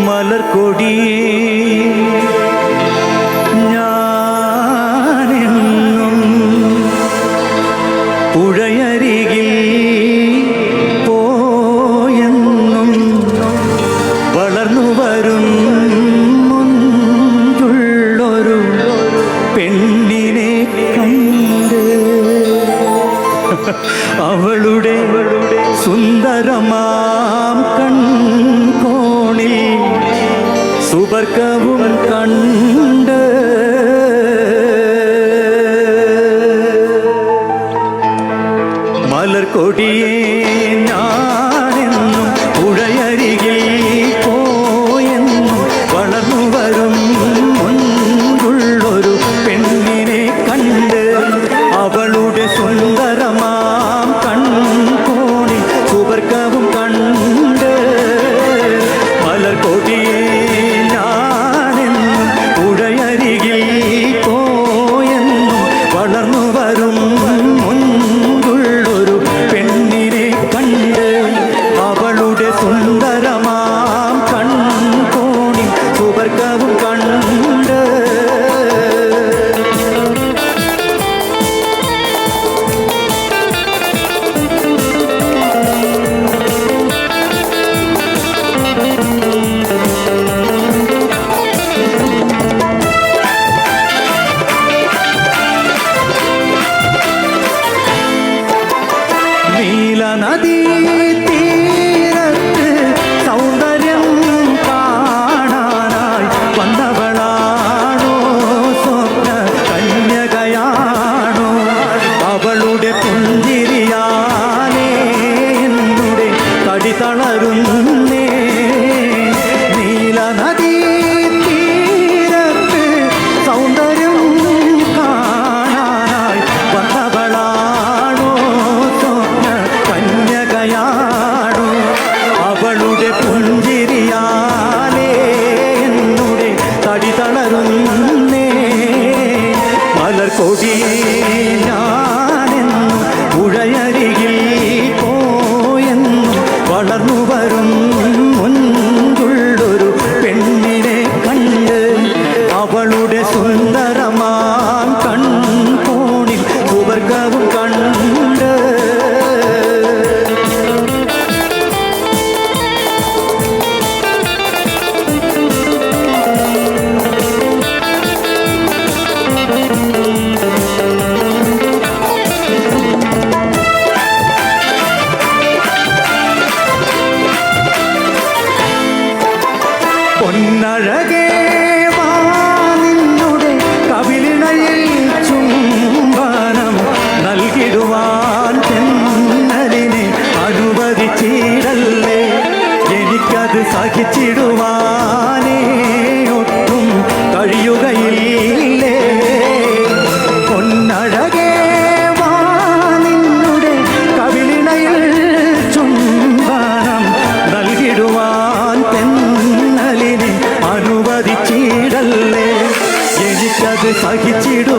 മലർക്കൊടിയേ ഞാനെന്നും പുഴയരികിൽ പോയെന്നും വളർന്നു വരും മുൻപുള്ളൊരു പെണ്ണിനെ കണ്ട് അവളുടെ സുന്ദരമാം കൺകോണിൽ സുബർക്കവും കണ്ട് മലർക്കൊടിയേ ഞാനെന്നും പുഴയരികിൽ പോയെന്നും വളർന്നു വരും മുൻപുള്ളൊരു പെണ്ണിനെ കണ്ട് അവളുടെ സുന്ദരമാം കൺകോണിൽ സുബർക്കവും കണ്ട് മലർക്കൊടിയേ ഞാനെന്നും പുഴയരികിൽ പോയെന്നും വളർന്നു വരും മുൻപുള്ളൊരു പെണ്ണിനെ കണ്ട് അവളുടെ സുന്ദരമാം കൺകോണിൽ സുബർക്കവും കണ്ട് നീലനദീ തീരത്ത് സൗന്ദര്യം കാണാനായി വന്നവളാണോ സ്വപ്ന കന്യകയാണോ അവളുടെ പുഞ്ചിരിയാലേ എന്നുടെ തടി തളരുന്നേ നീലനദീ തീരത്ത് സൗന്ദര്യം കാണാനായി വന്നവളാണോ കന്യകയാണോ അവളുടെ പുഞ്ചിരിയാലേ എന്നുടെ തടി തളരുന്നേ മലർക്കൊടിയേ ഞാനെന്നും പുഴയരികിൽ പോയെന്നും വളർന്നു വരും മുൻപുള്ളൊരു പെണ്ണിനെ കണ്ട് അവളുടെ സുന്ദരമാം കൺകോണിൽ സുബർക്കവും കണ്ട് പൊന്നഴകേ വാ നിന്നുടെ കവിളിണയിൽ ചുംബനം നൽകിടുവാൻ തെന്നലിനെ അനുവദിച്ചിടല്ലേ എനിക്കത് സഹിച്ചിടുവാനേ ഒട്ടും കഴിയുകയില്ലേ പൊന്നഴകേ വാ നിന്നുടെ കവിളിണയിൽ ചുംബനം നൽകിടുവാൻ അനുവദിച്ചിടല്ലേ എനിക്കത് സഹിച്ചിടും